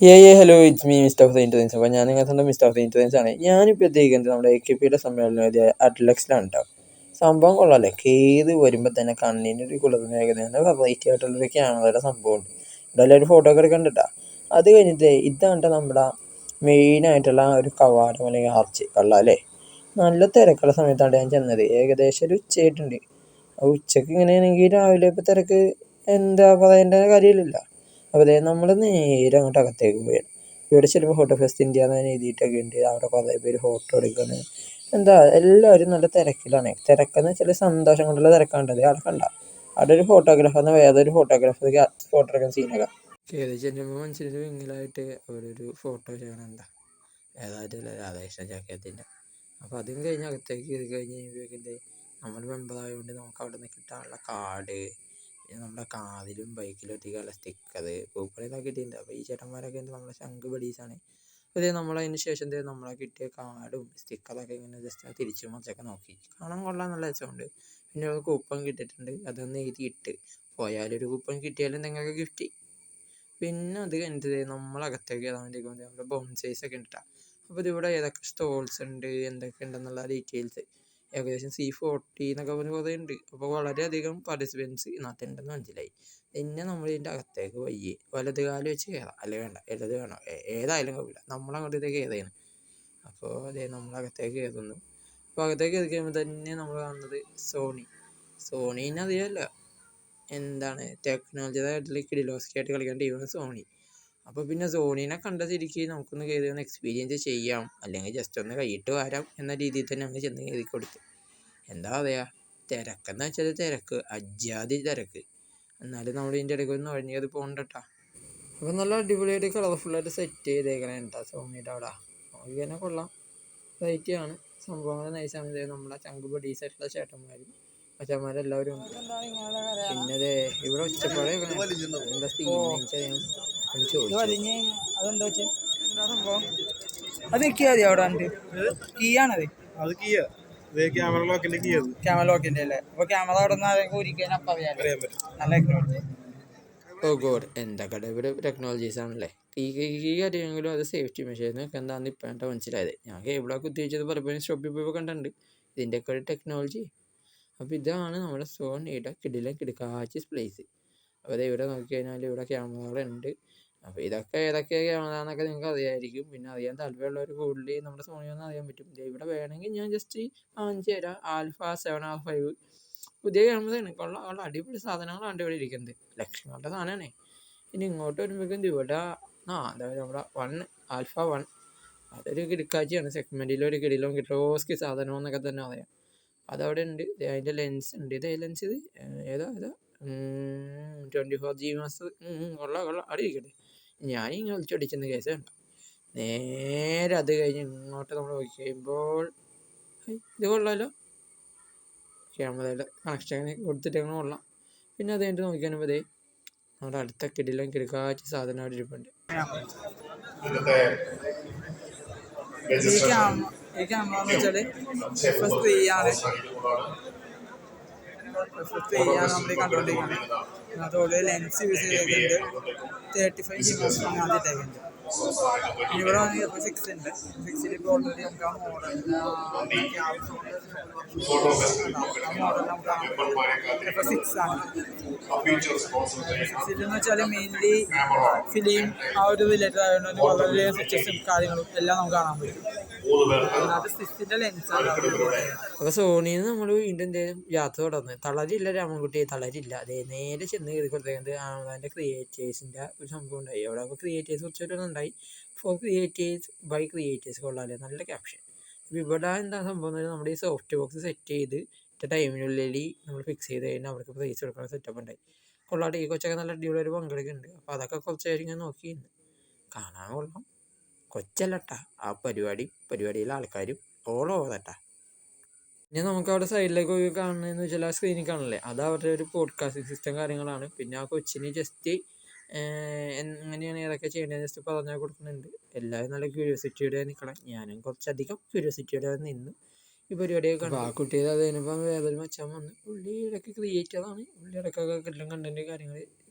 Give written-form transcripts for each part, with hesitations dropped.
Hello it's me mister of the ഇൻ്റർനെറ്റ്സ്. അപ്പോൾ ഞാൻ നിങ്ങളുടെ സ്വന്തം മിസ്റ്റർ ഓഫ് ദ ഇൻ്റർനെറ്റ്സ് ആണ്. ഞാനിപ്പോൾ എത്തിയിരിക്കുന്നത് നമ്മുടെ AKPയുടെ സമ്മേളനം എഴുതിയ അറ്റ്ലക്സിലാണ് കേട്ടോ. സംഭവം കൊള്ളാമല്ലേ, കേത് വരുമ്പോൾ തന്നെ കണ്ണിനൊരു കുളിർമ ഏകദേശം വെറൈറ്റി ആയിട്ടുള്ളൊരു ക്യാമറയുടെ സംഭവമുണ്ട്. ഇവിടെ എല്ലാവരും ഫോട്ടോ ഒക്കെ എടുക്കണ്ടിട്ടാ. അത് കഴിഞ്ഞിട്ട് ഇതാണ് നമ്മുടെ മെയിനായിട്ടുള്ള ഒരു കവാടം അല്ലെങ്കിൽ ആർച്ച് കള്ള അല്ലേ. നല്ല തിരക്കുള്ള സമയത്താണ് ഞാൻ ചെന്നത്. ഏകദേശം ഒരു ഉച്ചയായിട്ടുണ്ട്. ഉച്ചക്ക് ഇങ്ങനെയാണെങ്കിൽ രാവിലെ ഇപ്പോൾ തിരക്ക് എന്താ പറയേണ്ട കാര്യമില്ല. അപ്പോൾ നമ്മൾ നേരെ അങ്ങോട്ട് അകത്തേക്ക് പോയി. ഇവിടെ ചെല്ലുമ്പോൾ ഫോട്ടോ ഫെസ്റ്റ് ഇന്ത്യ എന്ന് എഴുതിയിട്ടൊക്കെ ഉണ്ട്. അവിടെ കുറേ പേര് ഫോട്ടോ എടുക്കുകയാണ്. എന്താ എല്ലാവരും നല്ല തിരക്കിലാണ്. തിരക്കെന്ന് വെച്ചാൽ സന്തോഷം കൊണ്ടുള്ള തിരക്കാണ്ടത്. അവിടെ കണ്ട അവിടെ ഒരു ഫോട്ടോഗ്രാഫറിന് വേറൊരു ഫോട്ടോഗ്രാഫർക്ക് ഫോട്ടോ എടുക്കാൻ സീനൊക്കെ കയറി ചെല്ലുമ്പോൾ മനസ്സിലൊരു വിങ്ങലായിട്ട് അവരൊരു ഫോട്ടോ ചെയ്യണം. എന്താ ഏതായിട്ടില്ല രാധാകൃഷ്ണ ജാക്കത്തിൻ്റെ. അപ്പോൾ അതും കഴിഞ്ഞ് അകത്തേക്ക് കയറി കഴിഞ്ഞ് കഴിയുമ്പോഴേക്കിൻ്റെ നമ്മൾ മെമ്പറായതുകൊണ്ട് നമുക്ക് അവിടെ നിന്ന് കിട്ടാനുള്ള കാർഡ്, നമ്മുടെ കാറിലും ബൈക്കിലും ഒട്ടിക്കാനുള്ള സ്റ്റിക്കർ, പൂക്കളൊക്കെ കിട്ടിയിട്ടുണ്ട്. അപ്പോൾ ഈ ചേട്ടന്മാരൊക്കെ ഉണ്ട് നമ്മുടെ ശംഖ് ബഡീസാണ്. അതേ നമ്മളതിന് ശേഷം നമ്മളെ കിട്ടിയ കാർഡും സ്റ്റിക്കറൊക്കെ ഇങ്ങനെ ജസ്റ്റ് തിരിച്ചു മറിച്ചൊക്കെ നോക്കി കാണാൻ കൊള്ളാമെന്നുള്ള വെച്ചുകൊണ്ട് പിന്നെ ഒരു കൂപ്പൺ കിട്ടിയിട്ടുണ്ട്. അതൊന്ന് എഴുതിയിട്ട് പോയാലൊരു കൂപ്പൺ കിട്ടിയാലും നിങ്ങൾക്ക് ഗിഫ്റ്റ്. പിന്നെ അത് കഴിഞ്ഞിട്ട് നമ്മളകത്തേക്ക് കയറാൻ വേണ്ടി നമ്മുടെ ബോൺസൈസ് ഒക്കെ ഉണ്ട്. അപ്പോൾ ഇതിവിടെ ഏതൊക്കെ സ്റ്റോൾസ് ഉണ്ട്, എന്തൊക്കെ ഉണ്ടെന്നുള്ള ഡീറ്റെയിൽസ് ഏകദേശം C40 എന്നൊക്കെ പറഞ്ഞ് കുറേ ഉണ്ട്. അപ്പോൾ വളരെയധികം പാർട്ടിസിപ്പൻസ് ഇതിനകത്തുണ്ടെന്ന് മനസ്സിലായി. പിന്നെ നമ്മൾ ഇതിൻ്റെ അകത്തേക്ക് വയ്യേ വലത് കാല് വെച്ച് കയറാം, അല്ലെ വേണ്ട ഇടത് വേണോ, ഏതായാലും കുഴപ്പമില്ല. നമ്മളങ്ങോട്ടേക്ക് കയറിയാണ്. അപ്പോൾ അതേ നമ്മളകത്തേക്ക് കയറുന്നു. അപ്പോൾ അകത്തേക്ക് കയറി കഴിയുമ്പോൾ തന്നെ നമ്മൾ കാണുന്നത് സോണീനെ അറിയാമല്ലോ, എന്താണ് ടെക്നോളജിയുടെ കാര്യത്തിൽ കിഡിലോസ്കായിട്ട് കളിക്കാൻ ടീമാണ് സോണി. അപ്പോൾ പിന്നെ സോണീനെ കണ്ട ശരിക്ക് നമുക്കൊന്ന് കയറി ഒന്ന് എക്സ്പീരിയൻസ് ചെയ്യാം, അല്ലെങ്കിൽ ജസ്റ്റ് ഒന്ന് കൈയിട്ട് വരാം എന്ന രീതിയിൽ തന്നെ നമ്മൾ ചെന്ന് കയറി കൊടുത്ത്. എന്താ പറയുക, തിരക്കെന്ന് വെച്ചാൽ തിരക്ക്, അജാതി തിരക്ക്. എന്നാലും നമ്മൾ ഇതിൻ്റെ ഇടയ്ക്ക് ഒന്ന് ഒഴിഞ്ഞത് പോകണ്ടട്ടാ. അപ്പോൾ നല്ല അടിപൊളിയായിട്ട് കളർഫുള്ളായിട്ട് സെറ്റ് ചെയ്തേക്കണേ കേട്ടോ സോണിയുടെ അവിടെ. നോക്കിയാൽ കൊള്ളാം, വെറൈറ്റിയാണ് സംഭവങ്ങൾ, നൈസാണ്. നമ്മളെ ചങ്ക് ബഡീസായിട്ടുള്ള ചേട്ടന്മാരും അച്ഛന്മാരെല്ലാവരും ഉണ്ട്. പിന്നെ അതെ ഇവിടെ ഒച്ചപ്പാടെ എന്താ സീൻ ചോദിച്ചു. അതെന്താ വെച്ചാൽ എന്താ സംഭവം, അത് കീ മതി അവിടെ ഉണ്ട്, കീ ആണത്, അത് കീയാ ക്യാമറ ലോക്കിന്റെ അല്ലേ. അപ്പൊ ക്യാമറ അവിടെ നിന്ന് ഊരിക്കാൻ അപ്പം അറിയാൻ പറ്റും. നല്ല ടെക്നോളജി. ഓ ഗോഡ്, എന്തൊക്കെ ഇവിടെ ടെക്നോളജീസ് ആണല്ലേ. ഈ കാര്യമെങ്കിലും അത് സേഫ്റ്റി മെഷേഴ്സിനൊക്കെ എന്താണെന്ന് ഇപ്പോഴാണ് മനസ്സിലായത്. ഞാൻ കേബിളൊക്കെ കുത്തിവെച്ചത് പലപ്പോഴും ഷോപ്പിൽ പോയപ്പോൾ കണ്ടിട്ടുണ്ട് ഇതിൻ്റെയൊക്കെ ഒരു ടെക്നോളജി. അപ്പോൾ ഇതാണ് നമ്മുടെ സോണിയുടെ കിടുക്കാച്ചി പ്ലേസ്. അപ്പോൾ ഇവിടെ നോക്കി കഴിഞ്ഞാൽ ഇവിടെ ക്യാമറ ഉണ്ട്. അപ്പോൾ ഇതൊക്കെ ഏതൊക്കെ ക്യാമറ എന്നൊക്കെ നിങ്ങൾക്ക് അറിയാമായിരിക്കും. പിന്നെ അറിയാൻ താല്പര്യമുള്ളവർ കൂടുതൽ നമ്മുടെ സോണിയൊന്നും അറിയാൻ പറ്റും. ഇവിടെ വേണമെങ്കിൽ ഞാൻ ജസ്റ്റ് കാണിച്ചു തരാം. ആൽഫ 7R5 പുതിയ ക്യാമറയാണ്. കൊള്ള അടിപൊളി സാധനങ്ങളാണ് ഇവിടെ ഇരിക്കുന്നത്. ലക്ഷങ്ങളുടെ സാധനമാണേ. ഇനി ഇങ്ങോട്ട് വരുമ്പോഴേക്കും ഇവിടെ അതായത് നമ്മുടെ ആൽഫ 1 അതൊരു കിടുക്കാച്ചിയാണ്. സെഗ്മെൻറ്റിലൊരു കിലോസ്കി സാധനം എന്നൊക്കെ തന്നെ പറയാം. അതവിടെ ഉണ്ട്. അതിൻ്റെ ലെൻസ് ഉണ്ട്. ഇത് ലെൻസ് ഇത് ഏതാ 24G മാസ്റ്റർ. കൊള്ളാം അവിടെ ഇരിക്കട്ടെ. ഞാനിങ്ങനെ വിളിച്ചോടിച്ചെന്ന് കേസ് വേണ്ട. നേരെ അത് കഴിഞ്ഞ് ഇങ്ങോട്ട് നമ്മൾ നോക്കി കഴിയുമ്പോൾ ഇത് കൊള്ളാമല്ലോ, ക്യാമറയുടെ കണക്ഷൻ കൊടുത്തിട്ടങ്ങനെ കൊള്ളാം. പിന്നെ അത് കഴിഞ്ഞിട്ട് നോക്കി കഴിയുമ്പോൾ നമ്മുടെ അടുത്ത കിടുക്കാച്ച സാധനം അവിടെ ഇരിപ്പുണ്ട്. ഈ ക്യാമറ എന്ന് വെച്ചാൽ FS3 ആണ്. നമ്മൾ കണ്ടുകൊണ്ടിരിക്കുന്നത്. അതോടെ ലെൻസ് യൂസ് ചെയ്തിട്ടുണ്ട്. 35G ആണ് ആദ്യത്തേക്കുണ്ട്. ഇവിടെ F6 ഉണ്ട്. F6 ഇപ്പോൾ ഓൾറെഡി നമുക്ക് ആ മോഡൽ F6 ആണ്. F6 എന്ന് വെച്ചാൽ മെയിൻലി ഫിലിം ആ ഒരു റിലേറ്റഡ് ആയതുകൊണ്ട് വളരെ സ്വിച്ചസും കാര്യങ്ങളും എല്ലാം നമുക്ക് കാണാൻ പറ്റും. അപ്പോൾ സോണിയിൽ നിന്ന് നമ്മൾ വീണ്ടും എന്തെങ്കിലും യാത്ര തുടർന്ന് തളരില്ല രാമൻകുട്ടി, തളരില്ല. അതേ നേരെ ചെന്ന് കയറി കൊടുത്തേക്കുന്നത് അതിൻ്റെ ക്രിയേറ്റേഴ്സിൻ്റെ ഒരു സംഭവം ഉണ്ടായി അവിടെ. അപ്പോൾ ക്രിയേറ്റേഴ്സ് കുറച്ചൊരു ഉണ്ടായി, ഫോർ ക്രിയേറ്റേഴ്സ് ബൈ ക്രിയേറ്റേഴ്സ്. കൊള്ളാല്ലേ, നല്ല ക്യാപ്ഷൻ. അപ്പോൾ ഇവിടെ എന്താ സംഭവം എന്ന് നമ്മുടെ ഈ സോഫ്റ്റ് ബോക്സ് സെറ്റ് ചെയ്ത് ടൈമിനുള്ളിൽ നമ്മൾ ഫിക്സ് ചെയ്ത് കഴിഞ്ഞാൽ അവർക്ക് പ്രൈസ് കൊടുക്കുന്ന സെറ്റപ്പ് ഉണ്ടായി. കൊള്ളാട്ടെ, ഈ കൊച്ചൊക്കെ നല്ല അടിപൊളിയൊരു പങ്കെടുക്കുന്നുണ്ട്. അപ്പോൾ അതൊക്കെ കുറച്ച് നേരം ഇങ്ങനെ നോക്കിയിരുന്നു. കാണാൻ കൊള്ളാം. കൊച്ചല്ലട്ടാ, ആ പരിപാടിയിലെ ആൾക്കാരും ഓൾ ഓവറട്ടാ. പിന്നെ നമുക്ക് അവിടെ സൈഡിലേക്ക് പോയി കാണുന്നതെന്ന് വെച്ചാൽ ആ സ്ക്രീനിൽ കാണില്ലേ, അത് അവരുടെ ഒരു പോഡ്കാസ്റ്റിംഗ് സിസ്റ്റം കാര്യങ്ങളാണ്. പിന്നെ ആ കൊച്ചിന് ജസ്റ്റ് എങ്ങനെയാണ് ഏതൊക്കെ ചെയ്യേണ്ടത് ജസ്റ്റ് പറഞ്ഞാൽ കൊടുക്കുന്നുണ്ട്. എല്ലാവരും നല്ല ക്യൂരിയോസിറ്റിയോടെ നിൽക്കണം. ഞാനും കുറച്ചധികം ക്യൂരിയോസിറ്റിയോടെ നിന്ന് ഈ പരിപാടിയൊക്കെ കണ്ടു. ആ കുട്ടിയെ അത് കഴിഞ്ഞപ്പോൾ വേറൊരു മച്ചാൻ വന്ന്, പുള്ളി ഇടയ്ക്ക് ക്രിയേറ്ററാണ്. പുള്ളി ഇടയ്ക്കൊക്കെ കിട്ടുന്ന കണ്ടൻറ്റ് കാര്യങ്ങൾ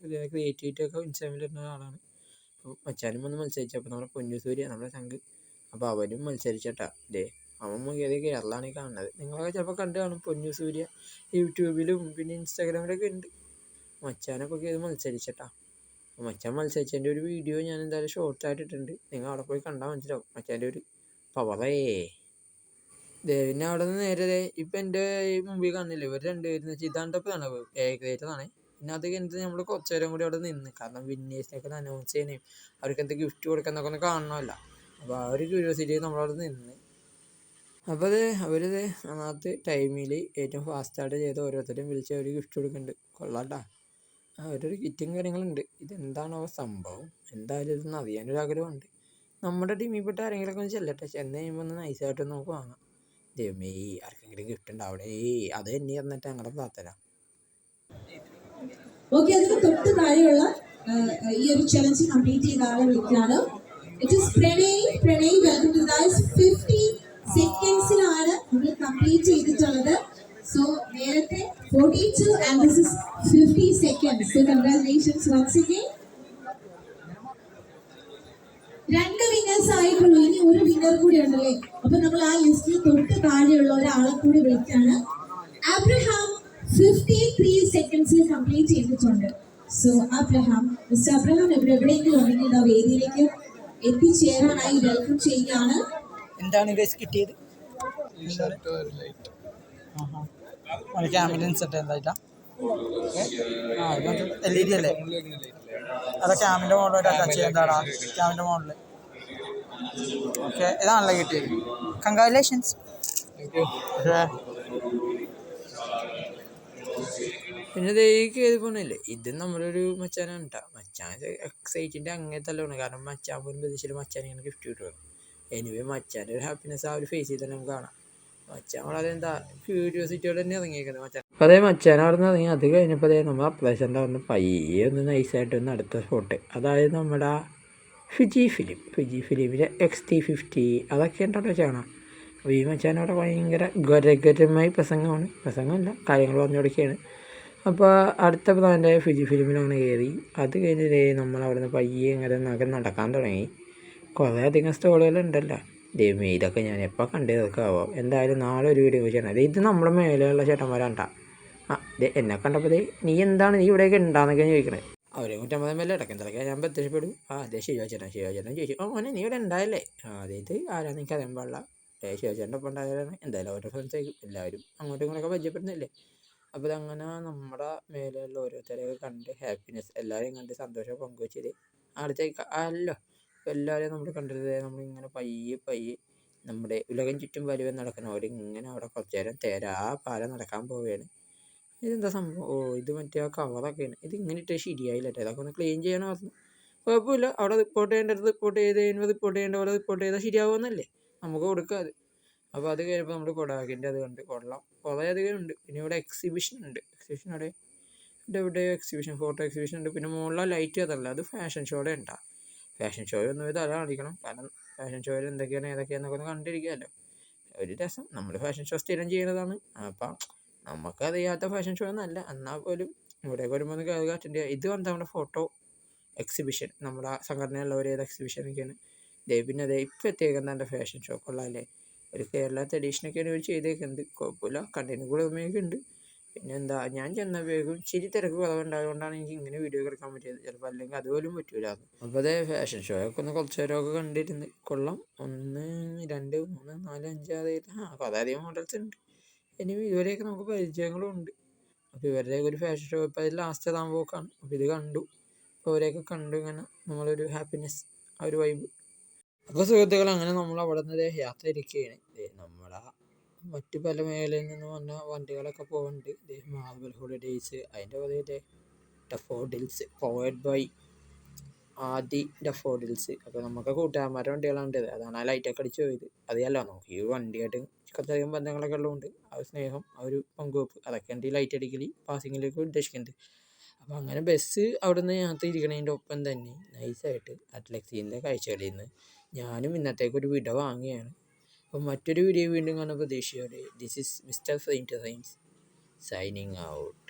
ക്രിയേറ്റിവിറ്റി ഒക്കെ ഇൻസ്റ്റാഗ്രാമിൽ ഇടുന്ന ആളാണ്. അപ്പോൾ മച്ചാനും വന്ന് മത്സരിച്ചു. അപ്പോൾ നമ്മുടെ പൊന്നു സൂര്യ നമ്മുടെ ചങ്ക്, അപ്പോൾ അവനും മത്സരിച്ചട്ടാ. അവൻ മുഖേത് കേരളമാണ് ഈ കാണുന്നത്. നിങ്ങളൊക്കെ ചിലപ്പോൾ കണ്ടു കാണും. പൊന്നു സൂര്യ യൂട്യൂബിലും പിന്നെ ഇൻസ്റ്റാഗ്രാമിലൊക്കെ ഉണ്ട്. മച്ചാനൊക്കെ ഇത് മത്സരിച്ചട്ടാ. അപ്പോൾ മച്ചാൻ മത്സരിച്ചതിൻ്റെ ഒരു വീഡിയോ ഞാൻ എന്തായാലും ഷോർട്ടായിട്ട് ഇട്ടിട്ടുണ്ട്. നിങ്ങൾ അവിടെ പോയി കണ്ടാൽ മനസ്സിലാവും മച്ചാൻ്റെ ഒരു പവറേ. പിന്നെ അവിടെ നിന്ന് നേരെ ഇപ്പം എൻ്റെ ഈ മുമ്പിൽ കാണുന്നില്ല ഇവർ രണ്ടുപേരും വെച്ചാൽ ഇതാണ്ടപ്പോഴാണ് ഏകദേശമാണ്. പിന്നെ അത് കഴിഞ്ഞിട്ട് നമ്മൾ കുറച്ച് നേരം കൂടി അവിടെ നിന്ന്, കാരണം വിന്നേഴ്സിനൊക്കെ ഒന്ന് അനൗൺസ് ചെയ്യണേ, അവർക്ക് എന്ത് ഗിഫ്റ്റ് കൊടുക്കുന്നൊക്കെ ഒന്ന് കാണണമല്ല. അപ്പോൾ ആ ഒരു ക്യൂരിയോസിറ്റി നമ്മളവിടെ നിന്ന്. അപ്പോൾ അവരിത് അതിനകത്ത് ടൈമിൽ ഏറ്റവും ഫാസ്റ്റായിട്ട് ചെയ്ത് ഓരോരുത്തരും വിളിച്ച് അവർ ഗിഫ്റ്റ് കൊടുക്കുന്നുണ്ട്. കൊള്ളാട്ടാ. അവരൊരു കിറ്റും കാര്യങ്ങളുണ്ട്. ഇതെന്താണോ സംഭവം, എന്തായാലും ഇതൊന്ന് അറിയാനൊരാഗ്രഹമുണ്ട്. നമ്മുടെ ടീമിൽപ്പെട്ട ആരെങ്കിലുമൊക്കെ ഒന്ന് ചെല്ലട്ടെ, ചെന്ന് കഴിയുമ്പോൾ ഒന്ന് നൈസായിട്ട് നമുക്ക് വാങ്ങാം. ദൈവമേ, ആർക്കെങ്കിലും ഗിഫ്റ്റ് ഉണ്ടാവിടെ. അത് തന്നെ എന്നിട്ട് ഞങ്ങളുടെ പ്രാർത്ഥന. ഓക്കെ, അതിന് തൊട്ട് താഴെയുള്ള ഈ ഒരു ചലഞ്ച് കംപ്ലീറ്റ് ചെയ്ത ആളെ വിളിക്കുകയാണ്. It is Pranay welcome to guys. 50 സെക്കൻഡ്സിലാണ് നമ്മൾ കംപ്ലീറ്റ് ചെയ്തിട്ടുള്ളത്. സോ നേരത്തെ 42 and this is 50 seconds. So congratulations once again. 2 winners ആയിട്ടുള്ളൂ. ഇനി ഒരു വിന്നർ കൂടി ഉണ്ടല്ലേ. അപ്പൊ നമ്മൾ ആ ലിസ്റ്റിൽ തൊട്ട് താഴെയുള്ള ഒരാളെ കൂടി വിളിക്കാണ്. അബ്രഹാം 53 സെക്കൻഡ്സിൽ കംപ്ലീറ്റ് ചെയ്തിട്ടുണ്ട്. സോ മിസ്റ്റർ അബ്രഹാം എവിടെയെങ്കിലും ഉണ്ടെങ്കിൽ ആ വേദിയിലേക്ക് എത്തിച്ചേരാനായി വെൽക്കം ചെയ്യുകയാണ്. എന്താണ് ഗൈസ് കിട്ടിയത്? Camera set എന്തായിട്ടാ? LED അല്ലേ? അതാ ക്യാമിൻ്റെ മോഡലായിട്ട് അറ്റാച്ച് ചെയ്യുന്നതാടാ. ക്യാമിൻ്റെ മോഡല്. ഓക്കെ, ഇതാണല്ലോ കിട്ടിയത്. കൺഗ്രാജുലേഷൻസ്. പിന്നെ ഈ കയറി പോണില്ലേ, ഇത് നമ്മളൊരു മച്ചാനാണ് കേട്ടോ. മച്ചാൻ എക്സൈറ്റിൻ്റെ അങ്ങനത്തെല്ലാണ്, കാരണം മച്ചാൻ പോലും പ്രതീക്ഷയിൽ മച്ചാൻ ഇങ്ങനെ ഗിഫ്റ്റ് കിട്ടുമല്ലോ. എനിവേ മച്ചാൻ്റെ ഒരു ഹാപ്പിനെസ് ആ ഒരു ഫേസിൽ തന്നെ നമുക്ക് കാണാം. മച്ചാൻ വളരെ എന്താ ക്യൂരിയോസിറ്റിയോടെ തന്നെ ഇറങ്ങിയിരിക്കുന്നത് മച്ചാൻ. അപ്പോൾ അതേ മച്ചാൻ അവിടെ നിന്ന് ഇറങ്ങി. അത് കഴിഞ്ഞപ്പോൾ നമ്മൾ അപ്ലേഷൻ്റെ അവിടെ നിന്ന് പയ്യെ ഒന്ന് നൈസായിട്ട് ഒന്ന് അടുത്ത സ്പോട്ട്, അതായത് നമ്മുടെ ഫിജി ഫിലിമിൻ്റെ XT50 അതൊക്കെ ഉണ്ടോ കാണാം. അപ്പോൾ ഈ മച്ചാൻ അവിടെ ഭയങ്കര ഗരഗരമായി പ്രസംഗമല്ല കാര്യങ്ങൾ പറഞ്ഞു കൊടുക്കുകയാണ്. അപ്പോൾ അടുത്ത പ്ലാൻ്റെ ഫിജി ഫിലിമിലാണ് കയറി. അത് കഴിഞ്ഞ് നമ്മളവിടെ നിന്ന് പയ്യെ ഇങ്ങനെ നടക്കാൻ തുടങ്ങി. കുറേ അധികം സ്റ്റോളുകളുണ്ടല്ലോ. ദൈവമേ, ഇതൊക്കെ ഞാൻ എപ്പോൾ കണ്ടതൊക്കെ ആവാം. എന്തായാലും നാളെ ഒരു വീഡിയോ ചെയ്യണം. ഇത് നമ്മുടെ മേലെയുള്ള ചേട്ടന്മാരാണ്ടാ. എന്നെ കണ്ടപ്പോൾ നീ എന്താണ് നീ ഇവിടെയൊക്കെ ഉണ്ടാന്നൊക്കെ ചോദിക്കണേ. അവരെ 150 മേലെ ഇടയ്ക്കെന്തൊക്കെ ഞാൻ പ്രത്യക്ഷപ്പെടും. ശിവചേട്ടൻ ചോദിച്ചു, മോനെ നീ ഇവിടെ ഉണ്ടായല്ലേ? അതായത് ആരാന്ന് എനിക്ക് അറിയാൻ പാടില്ല. ശിവചേട്ടൻ്റെ ഒപ്പം ഉണ്ടായതാണ്. എന്തായാലും ഓരോ ഫ്രണ്ട്സ് ആയിരിക്കും, എല്ലാവരും അങ്ങോട്ടും ഇങ്ങോട്ടൊക്കെ പരിചയപ്പെടുന്നില്ലേ. അപ്പോൾ ഇതങ്ങനെ നമ്മുടെ മേലെയുള്ള ഓരോരുത്തരെയൊക്കെ കണ്ട് ഹാപ്പിനെസ് എല്ലാവരെയും കണ്ട് സന്തോഷം പങ്കുവെച്ചത് അടുത്തേക്ക് അല്ലോ. അപ്പോൾ എല്ലാവരെയും നമ്മൾ കണ്ടത് നമ്മളിങ്ങനെ പയ്യെ നമ്മുടെ ഉലകം ചുറ്റും വരുവൻ നടക്കുന്നവർ ഇങ്ങനെ അവിടെ കുറച്ച് നേരം പാല നടക്കാൻ പോവുകയാണ്. ഇതെന്താ സംഭവം? ഇത് മറ്റേ ആ കവറൊക്കെയാണ്. ഇത് ഇങ്ങനെ ഇട്ട് ശരിയായില്ല കേട്ടോ. അതൊക്കെ ഒന്ന് ക്ലീൻ ചെയ്യണം പറഞ്ഞു. കുഴപ്പമില്ല, അവിടെ റിപ്പോർട്ട് ചെയ്യേണ്ടത് റിപ്പോർട്ട് ചെയ്യേണ്ട പോലെ റിപ്പോർട്ട് ചെയ്താൽ ശരിയാവുമെന്നല്ലേ, നമുക്ക് കൊടുക്കാം. അപ്പോൾ അത് കഴിയുമ്പോൾ നമ്മൾ കൊടാകിൻ്റെ അത് കണ്ട് കൊള്ളാം, കുറേ അധികം ഉണ്ട്. പിന്നെ ഇവിടെ എക്സിബിഷൻ അവിടെ ഇവിടെ എക്സിബിഷൻ, ഫോട്ടോ എക്സിബിഷൻ ഉണ്ട്. പിന്നെ മുകളിലെ ലൈറ്റ് അതല്ല, അത് ഫാഷൻ ഷോയുടെ ഉണ്ടാ. ഫാഷൻ ഷോ ഒന്നും തല കാണിക്കണം, കാരണം ഫാഷൻ ഷോയിൽ ഏതൊക്കെയാണെന്നൊക്കെ ഒന്ന് കണ്ടിരിക്കാമല്ലോ. ഒരു രസം. നമ്മൾ ഫാഷൻ ഷോ സ്ഥിരം ചെയ്യുന്നതാണ്. അപ്പം നമുക്കറിയാത്ത ഫാഷൻ ഷോ ഒന്നല്ല, എന്നാൽ പോലും ഇവിടേക്ക് വരുമ്പോൾ ഒന്ന് കയറി അറ്റൻഡ് ചെയ്യുക. ഇത് വന്ന് നമ്മുടെ ഫോട്ടോ എക്സിബിഷൻ, നമ്മുടെ സംഘടനയുള്ളവർ ഏത് എക്സിബിഷനൊക്കെയാണ്. പിന്നെ ഇപ്പോൾ എത്തിയേക്കുന്നത് എൻ്റെ ഫാഷൻ ഷോ കൊള്ളാമല്ലേ. ഒരു കേരള ട്രഡീഷനൊക്കെയാണ് ഇവർ ചെയ്തേക്കുന്നത്. കുഴപ്പമില്ല, കണ്ടതിന് കൂടെ ഉണ്ട്. പിന്നെ എന്താ, ഞാൻ ചെന്നപ്പോഴേക്കും ഇച്ചിരി തിരക്ക് കുറവുണ്ടായതുകൊണ്ടാണ് എനിക്ക് ഇങ്ങനെ വീഡിയോ എടുക്കാൻ പറ്റിയത്. ചിലപ്പോൾ അല്ലെങ്കിൽ അതുപോലും പറ്റൂലായിരുന്നു. അപ്പോൾ അതേ ഫാഷൻ ഷോ ഒക്കെ ഒന്ന് കുറച്ച് നേരമൊക്കെ കണ്ടിരുന്ന് കൊള്ളാം. 1 2 3 4 5 6 കുറേ അധികം മോഡൽസ് ഉണ്ട്. ഇനി ഇവരെയൊക്കെ നമുക്ക് പരിചയങ്ങളും ഉണ്ട്. അപ്പോൾ ഇവരുടെയൊക്കെ ഒരു ഫാഷൻ ഷോ ഇപ്പോൾ അതിൽ ലാസ്റ്റ് പോക്കാണ്. അപ്പോൾ ഇത് കണ്ടു. അപ്പോൾ അവരെയൊക്കെ കണ്ടു ഇങ്ങനെ നമ്മളൊരു ഹാപ്പിനെസ്, ആ ഒരു വൈബ്. അപ്പോൾ സുഹൃത്തുക്കൾ, അങ്ങനെ നമ്മൾ അവിടെ നിന്ന് യാത്ര ഇരിക്കുകയാണ്. നമ്മുടെ മറ്റു പല മേഖലയിൽ നിന്ന് വന്ന വണ്ടികളൊക്കെ പോകുന്നുണ്ട്. മാർബിൾ ഹോളിഡേയ്സ്, അതിൻ്റെ കുറേ ഡഫോഡിൽസ് പവേർഡ് ബൈ ആദി ഡഫോഡിൽസ്. അപ്പോൾ നമുക്ക് കൂട്ടുകാരന്മാരുടെ വണ്ടികളാണ്. അതാണ് ആ ലൈറ്റൊക്കെ അടിച്ച് പോയത്. അറിയാമല്ലോ, നമുക്ക് ഈ വണ്ടിയായിട്ട് കുറച്ചധികം ബന്ധങ്ങളൊക്കെ ഉള്ളതുകൊണ്ട് ആ ഒരു സ്നേഹം, ആ ഒരു പങ്കുവെപ്പ്, അതൊക്കെയാണ് ഈ ലൈറ്റ് അടിക്കൽ പാസിങ്ങിലേക്ക് ഉദ്ദേശിക്കുന്നത്. അപ്പോൾ അങ്ങനെ ബസ് അവിടെ നിന്ന് യാത്ര ഇരിക്കണതിൻ്റെ ഒപ്പം തന്നെ നൈസായിട്ട് അറ്റ്ലക്സിൻ്റെ കാഴ്ചകളിൽ നിന്ന് ഞാനും ഇന്നത്തേക്കൊരു വിട വാങ്ങുകയാണ്. അപ്പോൾ മറ്റൊരു വീഡിയോ വീണ്ടും കാണുന്ന പ്രതീക്ഷയോടെ this is mister science signing out.